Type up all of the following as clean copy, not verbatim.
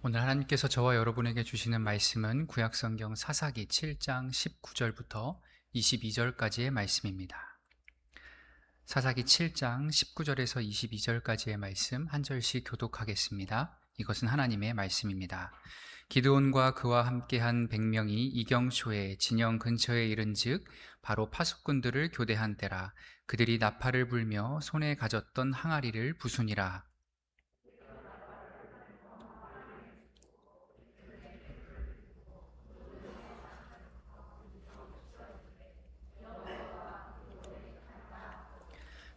오늘 하나님께서 저와 여러분에게 주시는 말씀은 구약성경 사사기 7장 19절부터 22절까지의 말씀입니다. 사사기 7장 19절에서 22절까지의 말씀 한 절씩 교독하겠습니다. 이것은 하나님의 말씀입니다. 기드온과 그와 함께한 100명이 이경초에 진영 근처에 이른즉 바로 파수꾼들을 교대한 때라. 그들이 나팔을 불며 손에 가졌던 항아리를 부수니라.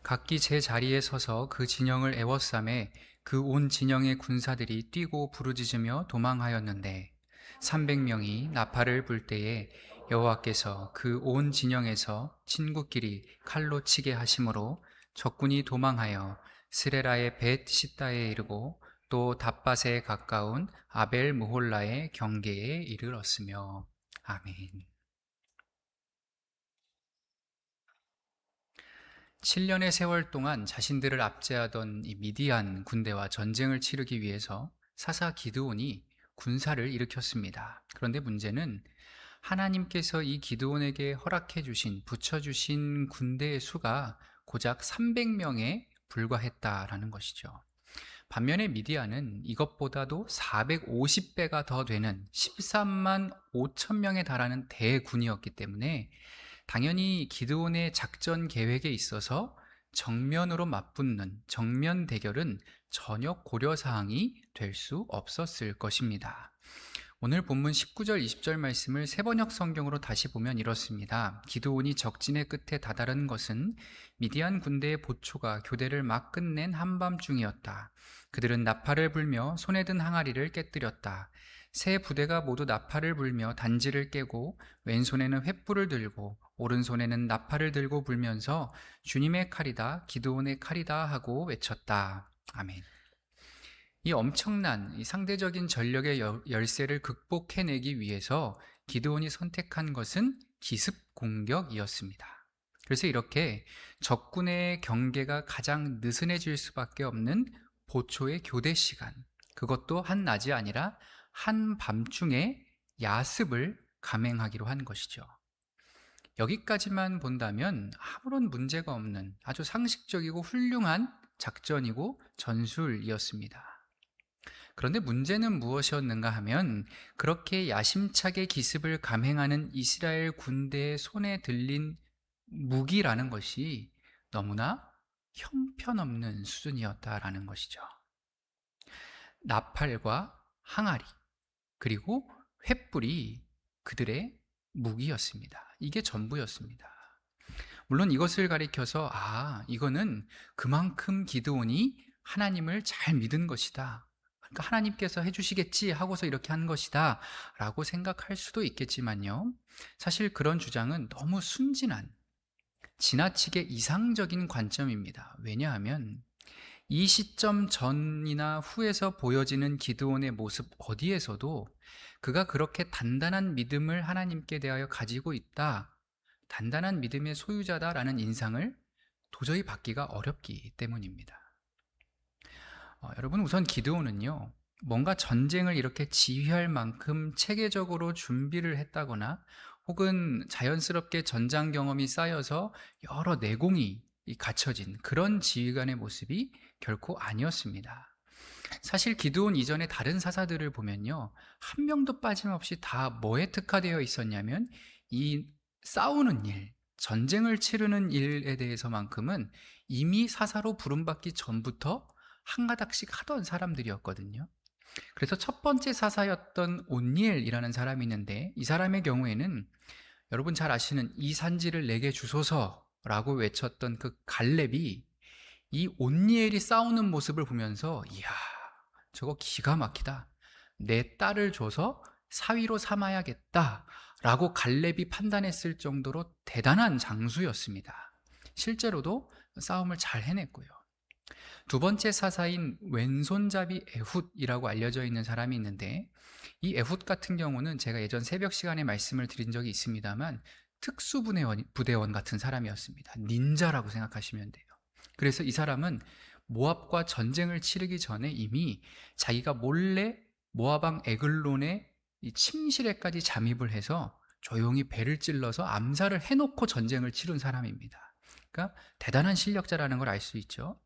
각기 제 자리에 서서 그 진영을 에워싸매 그 온 진영의 군사들이 뛰고 부르짖으며 도망하였는데 300명이 나팔을 불 때에 여호와께서 그 온 진영에서 친구끼리 칼로 치게 하심으로 적군이 도망하여 스레라의 벳 시다에 이르고 또 답밭에 가까운 아벨 무홀라의 경계에 이르렀으며. 아멘. 7년의 세월 동안 자신들을 압제하던 이 미디안 군대와 전쟁을 치르기 위해서 사사 기드온이 군사를 일으켰습니다. 그런데 문제는 하나님께서 이 기드온에게 허락해 주신, 붙여주신 군대의 수가 고작 300명에 불과했다라는 것이죠. 반면에 미디안은 이것보다도 450배가 더 되는 13만 5천 명에 달하는 대군이었기 때문에 당연히 기드온의 작전 계획에 있어서 정면으로 맞붙는 정면 대결은 전혀 고려사항이 될 수 없었을 것입니다. 오늘 본문 19절, 20절 말씀을 세번역 성경으로 다시 보면 이렇습니다. 기드온이 적진의 끝에 다다른 것은 미디안 군대의 보초가 교대를 막 끝낸 한밤중이었다. 그들은 나팔을 불며 손에 든 항아리를 깨뜨렸다. 세 부대가 모두 나팔을 불며 단지를 깨고 왼손에는 횃불을 들고 오른손에는 나팔을 들고 불면서 주님의 칼이다, 기드온의 칼이다 하고 외쳤다. 아멘. 이 엄청난 이 상대적인 전력의 열세를 극복해내기 위해서 기드온이 선택한 것은 기습 공격이었습니다. 그래서 이렇게 적군의 경계가 가장 느슨해질 수밖에 없는 보초의 교대 시간, 그것도 한낮이 아니라 한밤중에 야습을 감행하기로 한 것이죠. 여기까지만 본다면 아무런 문제가 없는 아주 상식적이고 훌륭한 작전이고 전술이었습니다. 그런데 문제는 무엇이었는가 하면 그렇게 야심차게 기습을 감행하는 이스라엘 군대의 손에 들린 무기라는 것이 너무나 형편없는 수준이었다라는 것이죠. 나팔과 항아리, 그리고 횃불이 그들의 무기였습니다. 이게 전부였습니다. 물론 이것을 가리켜서 이거는 그만큼 기드온이 하나님을 잘 믿은 것이다, 그러니까 하나님께서 해주시겠지 하고서 이렇게 한 것이다 라고 생각할 수도 있겠지만요, 사실 그런 주장은 너무 순진한, 지나치게 이상적인 관점입니다. 왜냐하면 이 시점 전이나 후에서 보여지는 기드온의 모습 어디에서도 그가 그렇게 단단한 믿음을 하나님께 대하여 가지고 있다, 단단한 믿음의 소유자다라는 인상을 도저히 받기가 어렵기 때문입니다. 여러분, 우선 기드온은요, 뭔가 전쟁을 이렇게 지휘할 만큼 체계적으로 준비를 했다거나 혹은 자연스럽게 전장 경험이 쌓여서 여러 내공이 갖춰진 그런 지휘관의 모습이 결코 아니었습니다. 사실 기드온 이전의 다른 사사들을 보면요, 한 명도 빠짐없이 다 뭐에 특화되어 있었냐면 이 싸우는 일, 전쟁을 치르는 일에 대해서만큼은 이미 사사로 부름받기 전부터 한 가닥씩 하던 사람들이었거든요. 그래서 첫 번째 사사였던 온니엘이라는 사람이 있는데, 이 사람의 경우에는 여러분 잘 아시는 이 산지를 내게 주소서라고 외쳤던 그 갈렙이 이 온니엘이 싸우는 모습을 보면서 이야, 저거 기가 막히다, 내 딸을 줘서 사위로 삼아야겠다 라고 갈렙이 판단했을 정도로 대단한 장수였습니다. 실제로도 싸움을 잘 해냈고요. 두 번째 사사인 왼손잡이 에훗이라고 알려져 있는 사람이 있는데, 이 에훗 같은 경우는 제가 예전 새벽 시간에 말씀을 드린 적이 있습니다만 특수부대원 같은 사람이었습니다. 닌자라고 생각하시면 돼요. 그래서 이 사람은 모압과 전쟁을 치르기 전에 이미 자기가 몰래 모압 왕 에글론의 이 침실에까지 잠입을 해서 조용히 배를 찔러서 암살을 해놓고 전쟁을 치른 사람입니다. 그러니까 대단한 실력자라는 걸 알 수 있죠.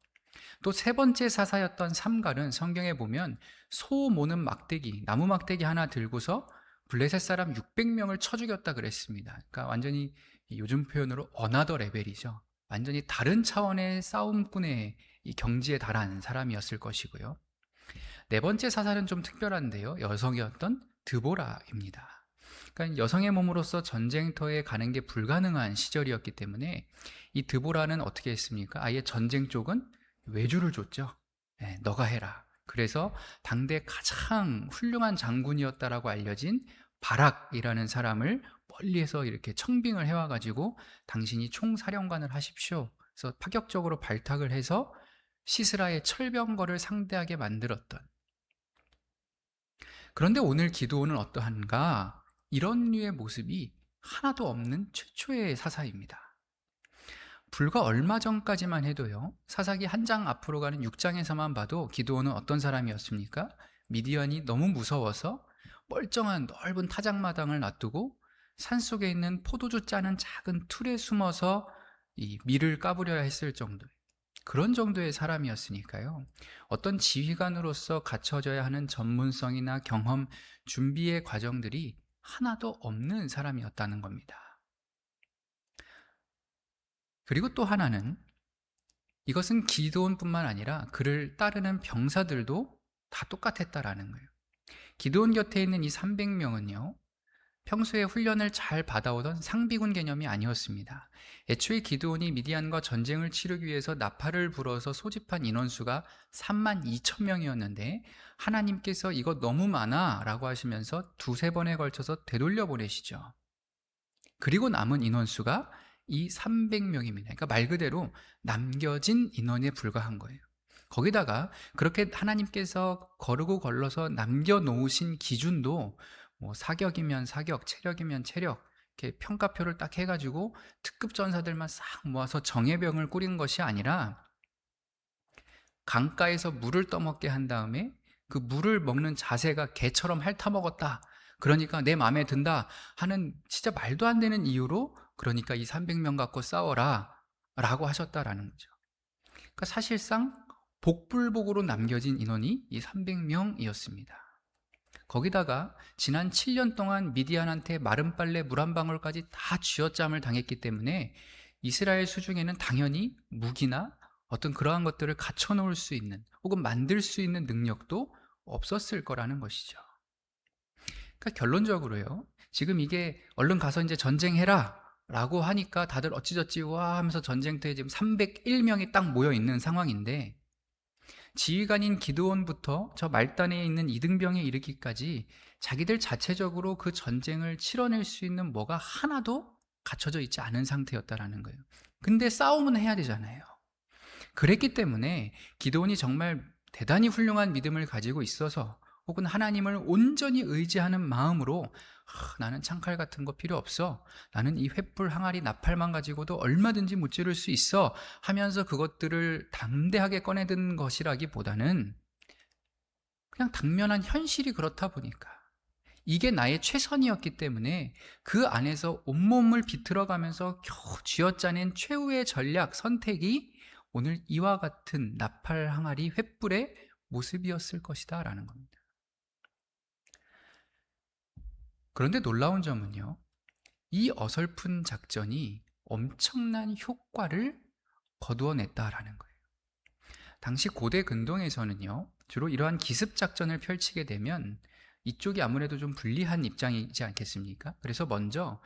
또 세 번째 사사였던 삼갈은 성경에 보면 소 모는 막대기, 나무 막대기 하나 들고서 블레셋 사람 600명을 쳐 죽였다 그랬습니다. 그러니까 완전히 요즘 표현으로 어나더 레벨이죠. 완전히 다른 차원의 싸움꾼의 이 경지에 달한 사람이었을 것이고요. 네 번째 사사는 좀 특별한데요. 여성이었던 드보라입니다. 그러니까 여성의 몸으로서 전쟁터에 가는 게 불가능한 시절이었기 때문에 이 드보라는 어떻게 했습니까? 아예 전쟁 쪽은 외주를 줬죠. 네, 너가 해라. 그래서 당대 가장 훌륭한 장군이었다라고 알려진 바락이라는 사람을 멀리에서 이렇게 청빙을 해와가지고 당신이 총사령관을 하십시오. 그래서 파격적으로 발탁을 해서 시스라의 철병거를 상대하게 만들었던. 그런데 오늘 기드온은 어떠한가? 이런 류의 모습이 하나도 없는 최초의 사사입니다. 불과 얼마 전까지만 해도요, 사사기 한 장 앞으로 가는 6장에서만 봐도 기드온은 어떤 사람이었습니까? 미디안이 너무 무서워서 멀쩡한 넓은 타작마당을 놔두고 산속에 있는 포도주 짜는 작은 틀에 숨어서 이 밀을 까부려야 했을 정도, 그런 정도의 사람이었으니까요. 어떤 지휘관으로서 갖춰져야 하는 전문성이나 경험, 준비의 과정들이 하나도 없는 사람이었다는 겁니다. 그리고 또 하나는, 이것은 기드온뿐만 아니라 그를 따르는 병사들도 다 똑같았다라는 거예요. 기드온 곁에 있는 이 300명은요, 평소에 훈련을 잘 받아오던 상비군 개념이 아니었습니다. 애초에 기드온이 미디안과 전쟁을 치르기 위해서 나팔을 불어서 소집한 인원수가 32,000명이었는데 하나님께서 이거 너무 많아 라고 하시면서 두세 번에 걸쳐서 되돌려 보내시죠. 그리고 남은 인원수가 이 300명입니다. 그러니까 말 그대로 남겨진 인원에 불과한 거예요. 거기다가 그렇게 하나님께서 거르고 걸러서 남겨놓으신 기준도 뭐 사격이면 사격, 체력이면 체력, 이렇게 평가표를 딱 해가지고 특급 전사들만 싹 모아서 정예병을 꾸린 것이 아니라 강가에서 물을 떠먹게 한 다음에 그 물을 먹는 자세가 개처럼 핥아먹었다, 그러니까 내 마음에 든다 하는 진짜 말도 안 되는 이유로, 그러니까 이 300명 갖고 싸워라 라고 하셨다라는 거죠. 그러니까 사실상 복불복으로 남겨진 인원이 이 300명이었습니다. 거기다가 지난 7년 동안 미디안한테 마른 빨래 물 한 방울까지 다 쥐어짬을 당했기 때문에 이스라엘 수중에는 당연히 무기나 어떤 그러한 것들을 갖춰놓을 수 있는 혹은 만들 수 있는 능력도 없었을 거라는 것이죠. 그러니까 결론적으로요, 지금 이게 얼른 가서 이제 전쟁해라 라고 하니까 다들 어찌저찌 와 하면서 전쟁터에 지금 301명이 딱 모여 있는 상황인데, 지휘관인 기드온부터 저 말단에 있는 이등병에 이르기까지 자기들 자체적으로 그 전쟁을 치러낼 수 있는 뭐가 하나도 갖춰져 있지 않은 상태였다라는 거예요. 근데 싸움은 해야 되잖아요. 그랬기 때문에 기드온이 정말 대단히 훌륭한 믿음을 가지고 있어서, 혹은 하나님을 온전히 의지하는 마음으로 나는 창칼 같은 거 필요 없어, 나는 이 횃불 항아리 나팔만 가지고도 얼마든지 무찌를 수 있어 하면서 그것들을 담대하게 꺼내든 것이라기보다는 그냥 당면한 현실이 그렇다 보니까 이게 나의 최선이었기 때문에 그 안에서 온몸을 비틀어가면서 겨우 쥐어짜낸 최후의 전략 선택이 오늘 이와 같은 나팔 항아리 횃불의 모습이었을 것이다 라는 겁니다. 그런데 놀라운 점은요, 이 어설픈 작전이 엄청난 효과를 거두어냈다라는 거예요. 당시 고대 근동에서는요, 주로 이러한 기습 작전을 펼치게 되면 이쪽이 아무래도 좀 불리한 입장이지 않겠습니까? 그래서 먼저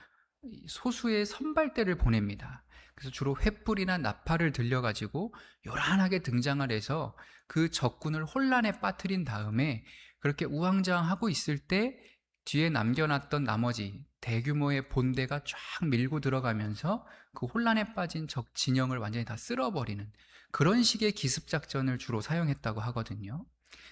소수의 선발대를 보냅니다. 그래서 주로 횃불이나 나팔을 들려가지고 요란하게 등장을 해서 그 적군을 혼란에 빠뜨린 다음에 그렇게 우왕좌왕하고 있을 때 뒤에 남겨놨던 나머지 대규모의 본대가 쫙 밀고 들어가면서 그 혼란에 빠진 적 진영을 완전히 다 쓸어버리는 그런 식의 기습작전을 주로 사용했다고 하거든요.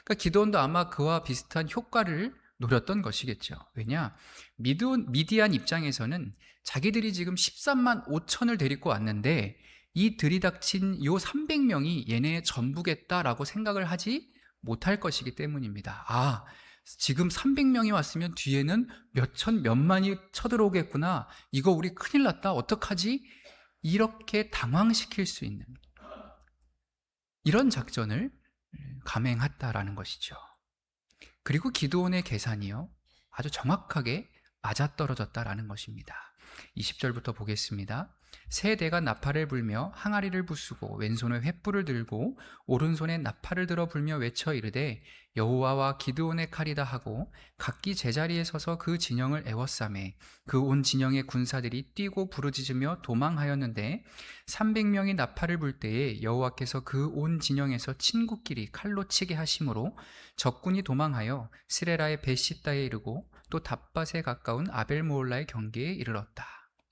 그러니까 기드온도 아마 그와 비슷한 효과를 노렸던 것이겠죠. 왜냐? 미디안 입장에서는 자기들이 지금 13만 5천을 데리고 왔는데 이 들이닥친 요 300명이 얘네의 전부겠다라고 생각을 하지 못할 것이기 때문입니다. 지금 300명이 왔으면 뒤에는 몇천, 몇만이 쳐들어오겠구나. 이거 우리 큰일 났다. 어떡하지? 이렇게 당황시킬 수 있는 이런 작전을 감행했다라는 것이죠. 그리고 기드온의 계산이요, 아주 정확하게 맞아떨어졌다라는 것입니다. 20절부터 보겠습니다. 세 대가 나팔을 불며 항아리를 부수고 왼손에 횃불을 들고 오른손에 나팔을 들어 불며 외쳐 이르되 여호와와 기드온의 칼이다 하고 각기 제자리에 서서 그 진영을 에워싸매 그 온 진영의 군사들이 뛰고 부르짖으며 도망하였는데 300명이 나팔을 불 때에 여호와께서 그 온 진영에서 친구끼리 칼로 치게 하심으로 적군이 도망하여 스레라의 벳시다에 이르고 또 답밭에 가까운 아벨모올라의 경계에 이르렀다.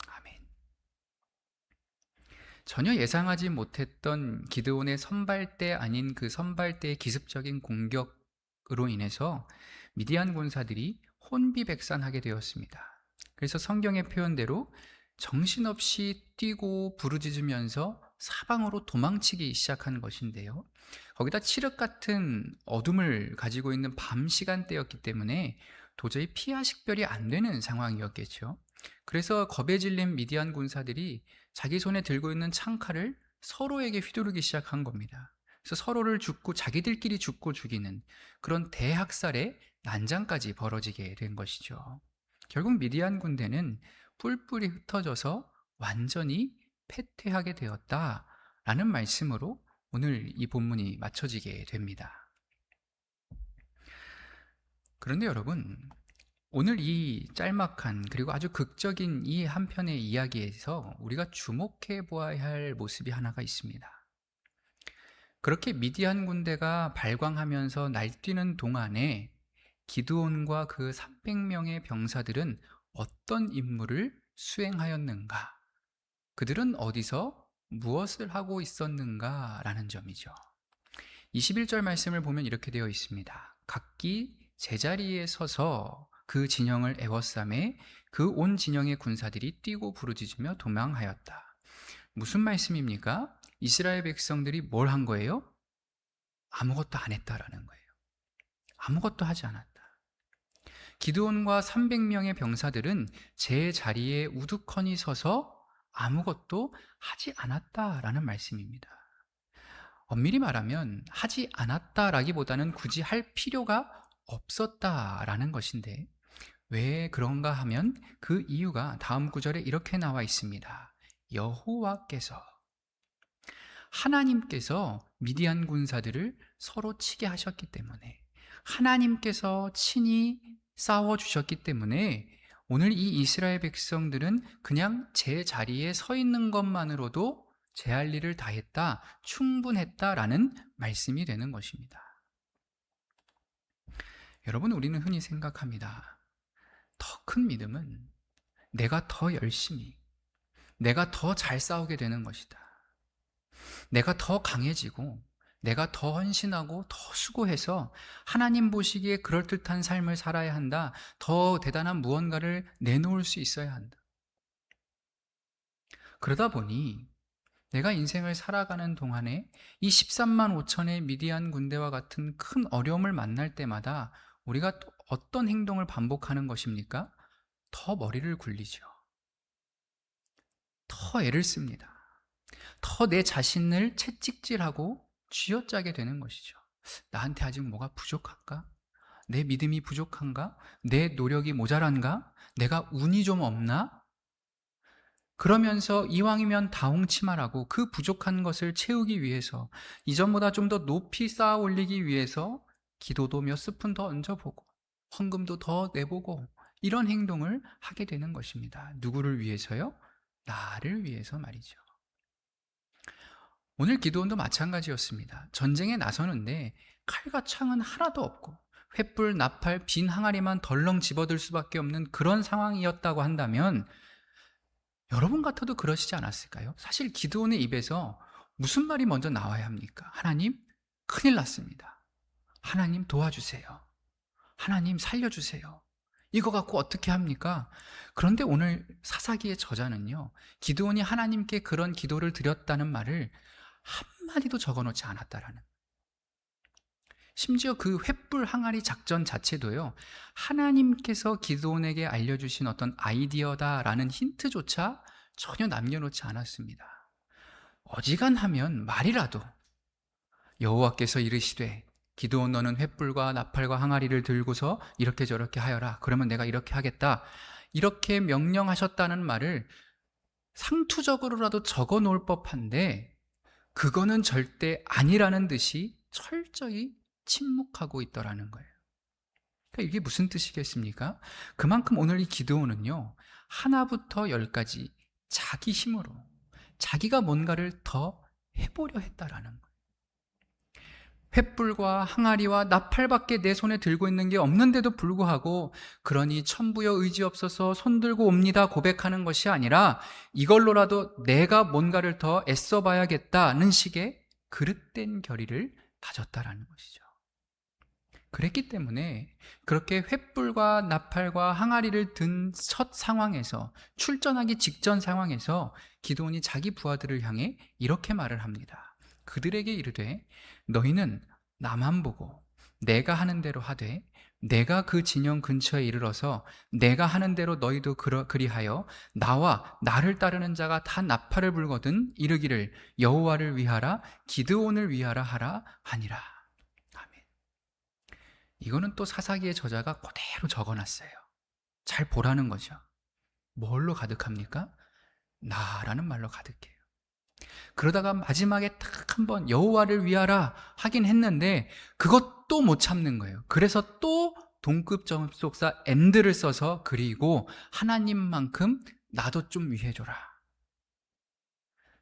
아멘. 전혀 예상하지 못했던 기드온의 선발대 아닌 그 선발대의 기습적인 공격으로 인해서 미디안 군사들이 혼비백산하게 되었습니다. 그래서 성경의 표현대로 정신없이 뛰고 부르짖으면서 사방으로 도망치기 시작한 것인데요. 거기다 칠흑 같은 어둠을 가지고 있는 밤 시간대였기 때문에 도저히 피하 식별이 안 되는 상황이었겠죠. 그래서 겁에 질린 미디안 군사들이 자기 손에 들고 있는 창칼을 서로에게 휘두르기 시작한 겁니다. 그래서 서로를 죽고 자기들끼리 죽고 죽이는 그런 대학살의 난장까지 벌어지게 된 것이죠. 결국 미디안 군대는 뿔뿔이 흩어져서 완전히 패퇴하게 되었다라는 말씀으로 오늘 이 본문이 맞춰지게 됩니다. 그런데 여러분, 오늘 이 짤막한 그리고 아주 극적인 이 한 편의 이야기에서 우리가 주목해 보아야 할 모습이 하나가 있습니다. 그렇게 미디안 군대가 발광하면서 날뛰는 동안에 기드온과 그 300명의 병사들은 어떤 임무를 수행하였는가? 그들은 어디서 무엇을 하고 있었는가라는 점이죠. 21절 말씀을 보면 이렇게 되어 있습니다. 각기 제자리에 서서 그 진영을 에워싸매 그 온 진영의 군사들이 뛰고 부르짖으며 도망하였다. 무슨 말씀입니까? 이스라엘 백성들이 뭘 한 거예요? 아무것도 안 했다라는 거예요. 아무것도 하지 않았다. 기드온과 300명의 병사들은 제 자리에 우두커니 서서 아무것도 하지 않았다라는 말씀입니다. 엄밀히 말하면 하지 않았다라기보다는 굳이 할 필요가 없었다라는 것인데, 왜 그런가 하면 그 이유가 다음 구절에 이렇게 나와 있습니다. 여호와께서, 하나님께서 미디안 군사들을 서로 치게 하셨기 때문에, 하나님께서 친히 싸워주셨기 때문에 오늘 이 이스라엘 백성들은 그냥 제 자리에 서 있는 것만으로도 제 할 일을 다 했다, 충분했다라는 말씀이 되는 것입니다. 여러분, 우리는 흔히 생각합니다. 더 큰 믿음은 내가 더 열심히, 내가 더 잘 싸우게 되는 것이다. 내가 더 강해지고, 내가 더 헌신하고 더 수고해서 하나님 보시기에 그럴듯한 삶을 살아야 한다. 더 대단한 무언가를 내놓을 수 있어야 한다. 그러다 보니 내가 인생을 살아가는 동안에 이 13만 5천의 미디안 군대와 같은 큰 어려움을 만날 때마다 우리가 또 어떤 행동을 반복하는 것입니까? 더 머리를 굴리죠. 더 애를 씁니다. 더 내 자신을 채찍질하고 쥐어짜게 되는 것이죠. 나한테 아직 뭐가 부족한가? 내 믿음이 부족한가? 내 노력이 모자란가? 내가 운이 좀 없나? 그러면서 이왕이면 다홍치마라고 그 부족한 것을 채우기 위해서, 이전보다 좀 더 높이 쌓아 올리기 위해서 기도도 몇 스푼 더 얹어보고 헌금도 더 내보고 이런 행동을 하게 되는 것입니다. 누구를 위해서요? 나를 위해서 말이죠. 오늘 기드온도 마찬가지였습니다. 전쟁에 나서는데 칼과 창은 하나도 없고 횃불, 나팔, 빈 항아리만 덜렁 집어들 수밖에 없는 그런 상황이었다고 한다면 여러분 같아도 그러시지 않았을까요? 사실 기드온의 입에서 무슨 말이 먼저 나와야 합니까? 하나님, 큰일 났습니다. 하나님 도와주세요. 하나님 살려주세요. 이거 갖고 어떻게 합니까? 그런데 오늘 사사기의 저자는요, 기드온이 하나님께 그런 기도를 드렸다는 말을 한마디도 적어놓지 않았다라는. 심지어 그 횃불 항아리 작전 자체도요, 하나님께서 기드온에게 알려주신 어떤 아이디어다라는 힌트조차 전혀 남겨놓지 않았습니다. 어지간하면 말이라도 여호와께서 이르시되 기드온 너는 횃불과 나팔과 항아리를 들고서 이렇게 저렇게 하여라. 그러면 내가 이렇게 하겠다. 이렇게 명령하셨다는 말을 상투적으로라도 적어 놓을 법한데 그거는 절대 아니라는 듯이 철저히 침묵하고 있더라는 거예요. 그러니까 이게 무슨 뜻이겠습니까? 그만큼 오늘 이 기드온은요, 하나부터 열까지 자기 힘으로 자기가 뭔가를 더 해보려 했다라는 거예요. 횃불과 항아리와 나팔밖에 내 손에 들고 있는 게 없는데도 불구하고 그러니 천부여 의지 없어서 손 들고 옵니다 고백하는 것이 아니라 이걸로라도 내가 뭔가를 더 애써 봐야겠다는 식의 그릇된 결의를 가졌다라는 것이죠. 그랬기 때문에 그렇게 횃불과 나팔과 항아리를 든 첫 상황에서, 출전하기 직전 상황에서 기드온이 자기 부하들을 향해 이렇게 말을 합니다. 그들에게 이르되 너희는 나만 보고 내가 하는 대로 하되 내가 그 진영 근처에 이르러서 내가 하는 대로 너희도 그리하여 나와 나를 따르는 자가 다 나팔을 불거든 이르기를 여호와를 위하라 기드온을 위하라 하라 하니라. 아멘. 이거는 또 사사기의 저자가 그대로 적어놨어요. 잘 보라는 거죠. 뭘로 가득합니까? 나라는 말로 가득해요. 그러다가 마지막에 딱 한번 여호와를 위하라 하긴 했는데 그것도 못 참는 거예요. 그래서 또 동급 접속사 and를 써서 그리고 하나님만큼 나도 좀 위해줘라.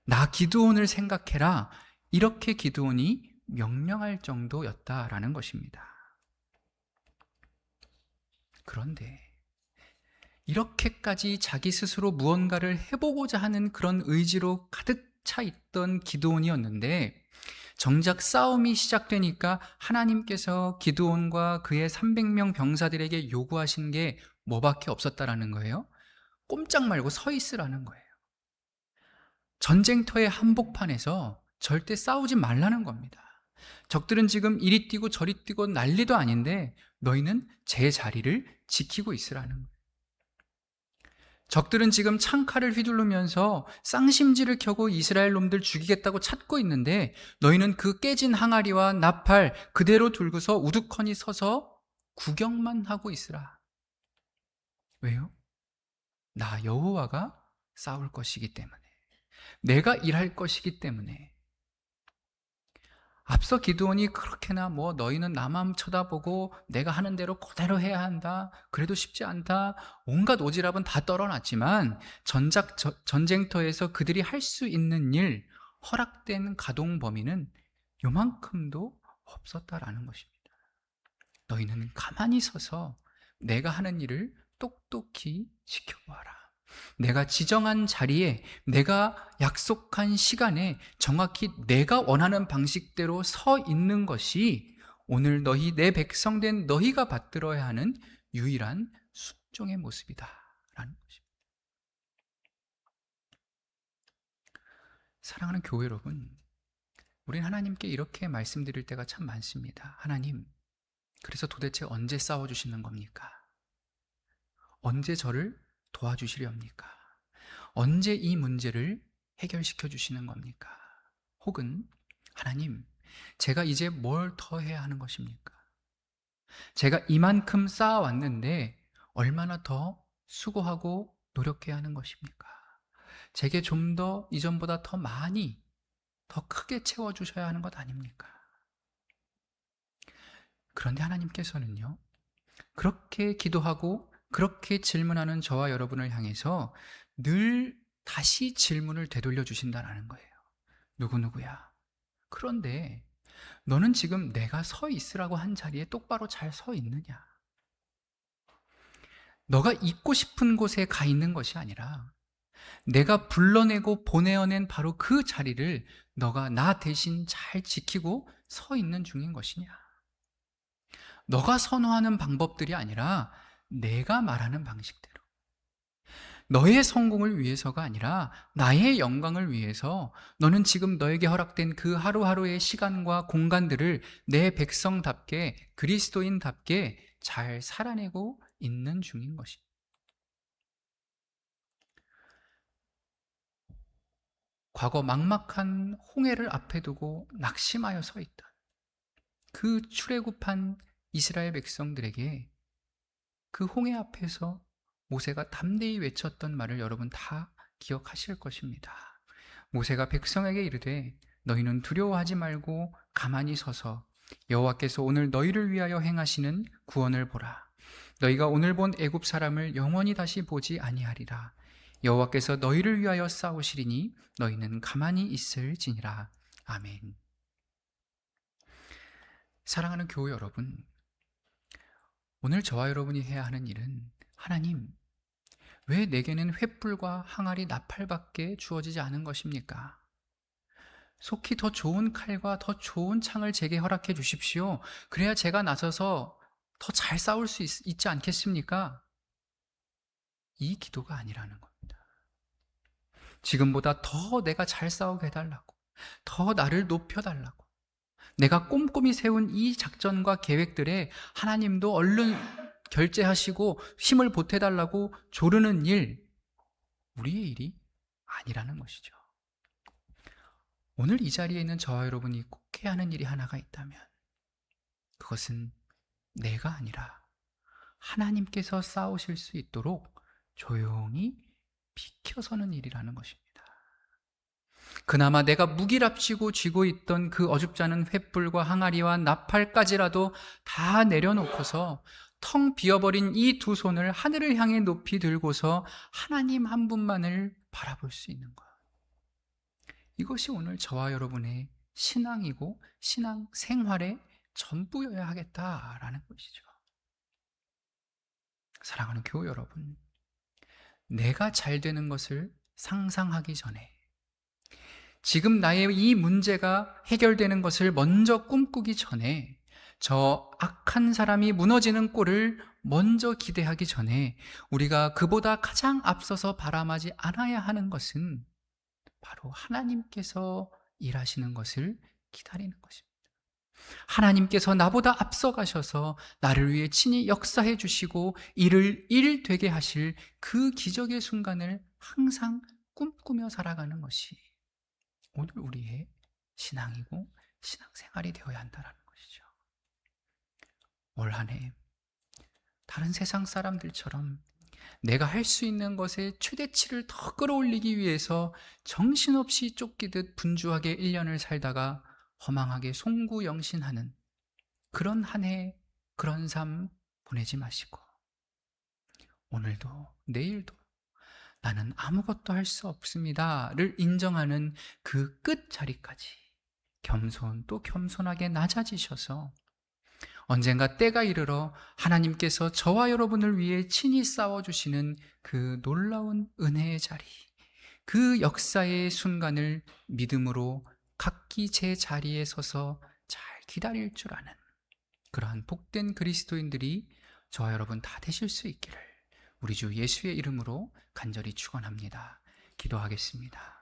나 기드온을 생각해라. 이렇게 기드온이 명령할 정도였다라는 것입니다. 그런데 이렇게까지 자기 스스로 무언가를 해보고자 하는 그런 의지로 가득 차 있던 기드온이었는데 정작 싸움이 시작되니까 하나님께서 기드온과 그의 300명 병사들에게 요구하신 게 뭐밖에 없었다라는 거예요? 꼼짝 말고 서 있으라는 거예요. 전쟁터의 한복판에서 절대 싸우지 말라는 겁니다. 적들은 지금 이리 뛰고 저리 뛰고 난리도 아닌데 너희는 제 자리를 지키고 있으라는 거예요. 적들은 지금 창칼을 휘두르면서 쌍심지를 켜고 이스라엘 놈들 죽이겠다고 찾고 있는데 너희는 그 깨진 항아리와 나팔 그대로 들고서 우두커니 서서 구경만 하고 있으라. 왜요? 나 여호와가 싸울 것이기 때문에, 내가 일할 것이기 때문에. 앞서 기드온이 그렇게나 너희는 나만 쳐다보고 내가 하는 대로 그대로 해야 한다, 그래도 쉽지 않다, 온갖 오지랖은 다 떨어놨지만 전쟁터에서 그들이 할 수 있는 일, 허락된 가동 범위는 요만큼도 없었다라는 것입니다. 너희는 가만히 서서 내가 하는 일을 똑똑히 지켜보아라. 내가 지정한 자리에, 내가 약속한 시간에 정확히 내가 원하는 방식대로 서 있는 것이 오늘 너희 내 백성된 너희가 받들어야 하는 유일한 순종의 모습이다 라는 것입니다. 사랑하는 교회 여러분, 우린 하나님께 이렇게 말씀드릴 때가 참 많습니다. 하나님, 그래서 도대체 언제 싸워주시는 겁니까? 언제 저를 도와주시렵니까? 언제 이 문제를 해결시켜 주시는 겁니까? 혹은 하나님, 제가 이제 뭘 더 해야 하는 것입니까? 제가 이만큼 쌓아왔는데 얼마나 더 수고하고 노력해야 하는 것입니까? 제게 좀 더 이전보다 더 많이, 더 크게 채워주셔야 하는 것 아닙니까? 그런데 하나님께서는요, 그렇게 기도하고 그렇게 질문하는 저와 여러분을 향해서 늘 다시 질문을 되돌려 주신다는 거예요. 누구누구야, 그런데 너는 지금 내가 서 있으라고 한 자리에 똑바로 잘 서 있느냐? 너가 있고 싶은 곳에 가 있는 것이 아니라 내가 불러내고 보내어낸 바로 그 자리를 너가 나 대신 잘 지키고 서 있는 중인 것이냐? 너가 선호하는 방법들이 아니라 내가 말하는 방식대로, 너의 성공을 위해서가 아니라 나의 영광을 위해서 너는 지금 너에게 허락된 그 하루하루의 시간과 공간들을 내 백성답게 그리스도인답게 잘 살아내고 있는 중인 것입니다. 과거 막막한 홍해를 앞에 두고 낙심하여 서 있다. 그 출애굽한 이스라엘 백성들에게 그 홍해 앞에서 모세가 담대히 외쳤던 말을 여러분 다 기억하실 것입니다. 모세가 백성에게 이르되 너희는 두려워하지 말고 가만히 서서 여호와께서 오늘 너희를 위하여 행하시는 구원을 보라. 너희가 오늘 본 애굽 사람을 영원히 다시 보지 아니하리라. 여호와께서 너희를 위하여 싸우시리니 너희는 가만히 있을지니라. 아멘. 사랑하는 교우 여러분, 오늘 저와 여러분이 해야 하는 일은 하나님, 왜 내게는 횃불과 항아리 나팔밖에 주어지지 않은 것입니까? 속히 더 좋은 칼과 더 좋은 창을 제게 허락해 주십시오. 그래야 제가 나서서 더 잘 싸울 수 있지 않겠습니까? 이 기도가 아니라는 겁니다. 지금보다 더 내가 잘 싸우게 해달라고, 더 나를 높여달라고, 내가 꼼꼼히 세운 이 작전과 계획들에 하나님도 얼른 결제하시고 힘을 보태달라고 조르는 일, 우리의 일이 아니라는 것이죠. 오늘 이 자리에 있는 저와 여러분이 꼭 해야 하는 일이 하나가 있다면 그것은 내가 아니라 하나님께서 싸우실 수 있도록 조용히 비켜서는 일이라는 것입니다. 그나마 내가 무기랍시고 쥐고 있던 그 어줍지 않은 횃불과 항아리와 나팔까지라도 다 내려놓고서 텅 비어버린 이 두 손을 하늘을 향해 높이 들고서 하나님 한 분만을 바라볼 수 있는 것. 이것이 오늘 저와 여러분의 신앙이고 신앙 생활의 전부여야 하겠다라는 것이죠. 사랑하는 교우 여러분, 내가 잘 되는 것을 상상하기 전에, 지금 나의 이 문제가 해결되는 것을 먼저 꿈꾸기 전에, 저 악한 사람이 무너지는 꼴을 먼저 기대하기 전에 우리가 그보다 가장 앞서서 바람하지 않아야 하는 것은 바로 하나님께서 일하시는 것을 기다리는 것입니다. 하나님께서 나보다 앞서가셔서 나를 위해 친히 역사해 주시고 일을 일 되게 하실 그 기적의 순간을 항상 꿈꾸며 살아가는 것이 오늘 우리의 신앙이고 신앙생활이 되어야 한다는 것이죠. 올 한 해 다른 세상 사람들처럼 내가 할 수 있는 것의 최대치를 더 끌어올리기 위해서 정신없이 쫓기듯 분주하게 1년을 살다가 허망하게 송구영신하는 그런 한 해, 그런 삶 보내지 마시고 오늘도 내일도 나는 아무것도 할 수 없습니다를 인정하는 그 끝자리까지 겸손 또 겸손하게 낮아지셔서 언젠가 때가 이르러 하나님께서 저와 여러분을 위해 친히 싸워주시는 그 놀라운 은혜의 자리, 그 역사의 순간을 믿음으로 각기 제 자리에 서서 잘 기다릴 줄 아는 그러한 복된 그리스도인들이 저와 여러분 다 되실 수 있기를 우리 주 예수의 이름으로 간절히 축원합니다. 기도하겠습니다.